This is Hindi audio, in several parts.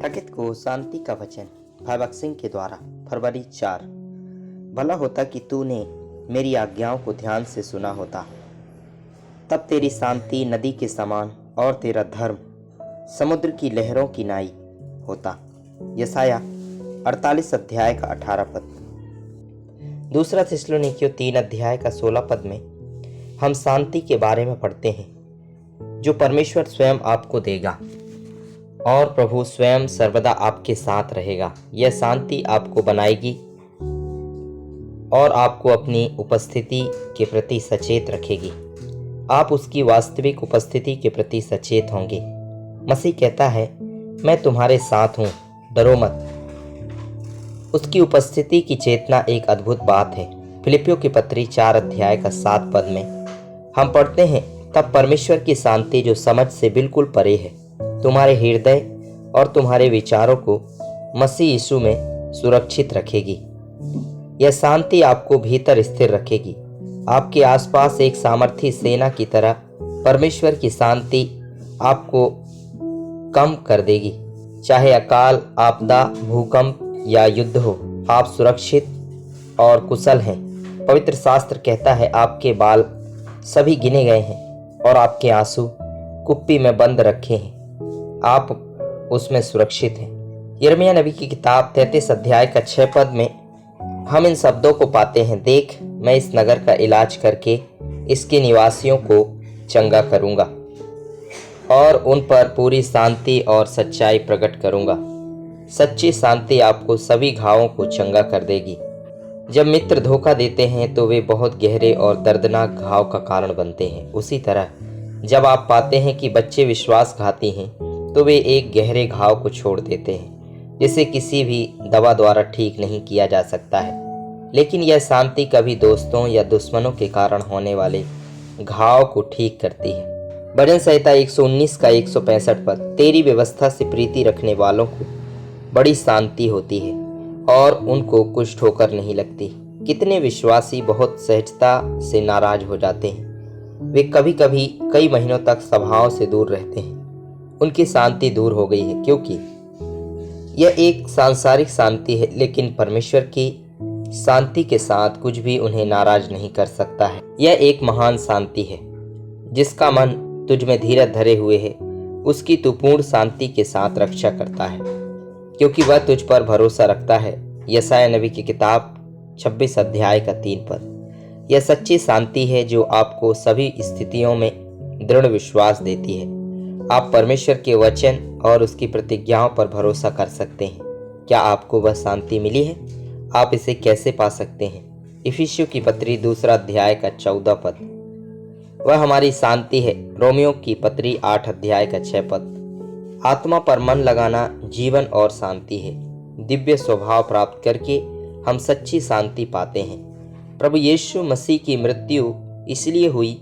थकित को शांति का वचन भगत सिंह के द्वारा फरवरी 4। भला होता कि तूने मेरी आज्ञाओं को ध्यान से सुना होता, तब तेरी शांति नदी के समान और तेरा धर्म समुद्र की लहरों की नाई होता। यशाया 48 अध्याय का 18 पद। दूसरा थिस्सलुनीकियों 3 अध्याय का 16 पद में हम शांति के बारे में पढ़ते हैं जो परमेश्वर स्वयं आपको देगा और प्रभु स्वयं सर्वदा आपके साथ रहेगा। यह शांति आपको बनाएगी और आपको अपनी उपस्थिति के प्रति सचेत रखेगी। आप उसकी वास्तविक उपस्थिति के प्रति सचेत होंगे। मसीह कहता है, मैं तुम्हारे साथ हूँ, डरो मत। उसकी उपस्थिति की चेतना एक अद्भुत बात है। फिलिपियों की पत्री 4 अध्याय का 7 पद में हम पढ़ते हैं, तब परमेश्वर की शांति जो समझ से बिल्कुल परे है तुम्हारे हृदय और तुम्हारे विचारों को मसीह यीशु में सुरक्षित रखेगी। यह शांति आपको भीतर स्थिर रखेगी। आपके आसपास एक सामर्थी सेना की तरह परमेश्वर की शांति आपको कम कर देगी। चाहे अकाल, आपदा, भूकंप या युद्ध हो, आप सुरक्षित और कुशल हैं। पवित्र शास्त्र कहता है, आपके बाल सभी गिने गए हैं और आपके आंसू कुप्पी में बंद रखे हैं। आप उसमें सुरक्षित हैं। यिर्मयाह नबी की किताब 33 अध्याय का 6 पद में हम इन शब्दों को पाते हैं, देख मैं इस नगर का इलाज करके इसके निवासियों को चंगा करूंगा और उन पर पूरी शांति और सच्चाई प्रकट करूंगा। सच्ची शांति आपको सभी घावों को चंगा कर देगी। जब मित्र धोखा देते हैं तो वे बहुत गहरे और दर्दनाक घाव का कारण बनते हैं। उसी तरह जब आप पाते हैं कि बच्चे विश्वासघाती हैं तो वे एक गहरे घाव को छोड़ देते हैं जिसे किसी भी दवा द्वारा ठीक नहीं किया जा सकता है। लेकिन यह शांति कभी दोस्तों या दुश्मनों के कारण होने वाले घाव को ठीक करती है। भजन संहिता 119 का 165 पद, तेरी व्यवस्था से प्रीति रखने वालों को बड़ी शांति होती है और उनको कुछ ठोकर नहीं लगती। कितने विश्वासी बहुत सहजता से नाराज हो जाते हैं। वे कभी कभी कई महीनों तक सभाओं से दूर रहते हैं। उनकी शांति दूर हो गई है क्योंकि यह एक सांसारिक शांति है, लेकिन परमेश्वर की शांति के साथ कुछ भी उन्हें नाराज नहीं कर सकता है। यह एक महान शांति है। जिसका मन तुझ में धीरज धरे हुए है उसकी तू पूर्ण शांति के साथ रक्षा करता है क्योंकि वह तुझ पर भरोसा रखता है। यशायाह नबी की किताब 26 अध्याय का 3 पद। यह सच्ची शांति है जो आपको सभी स्थितियों में दृढ़ विश्वास देती है। आप परमेश्वर के वचन और उसकी प्रतिज्ञाओं पर भरोसा कर सकते हैं। क्या आपको वह शांति मिली है? आप इसे कैसे पा सकते हैं? इफिसियों की पत्री 2 अध्याय का 14 पद। वह हमारी शांति है। रोमियो की पत्री 8 अध्याय का 6 पद। आत्मा पर मन लगाना जीवन और शांति है। दिव्य स्वभाव प्राप्त करके हम सच्ची शांति पाते हैं। प्रभु यीशु मसीह की मृत्यु इसलिए हुई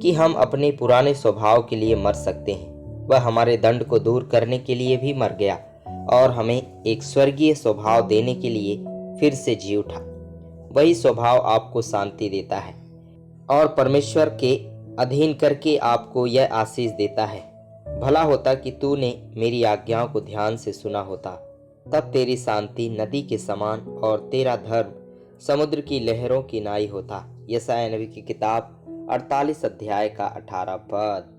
कि हम अपने पुराने स्वभाव के लिए मर सकते हैं। वह हमारे दंड को दूर करने के लिए भी मर गया और हमें एक स्वर्गीय स्वभाव देने के लिए फिर से जी उठा। वही स्वभाव आपको शांति देता है और परमेश्वर के अधीन करके आपको यह आशीष देता है, भला होता कि तूने मेरी आज्ञाओं को ध्यान से सुना होता, तब तेरी शांति नदी के समान और तेरा धर्म समुद्र की लहरों की नाई होता। यशायाह नबी की किताब 48 अध्याय का 18 पद।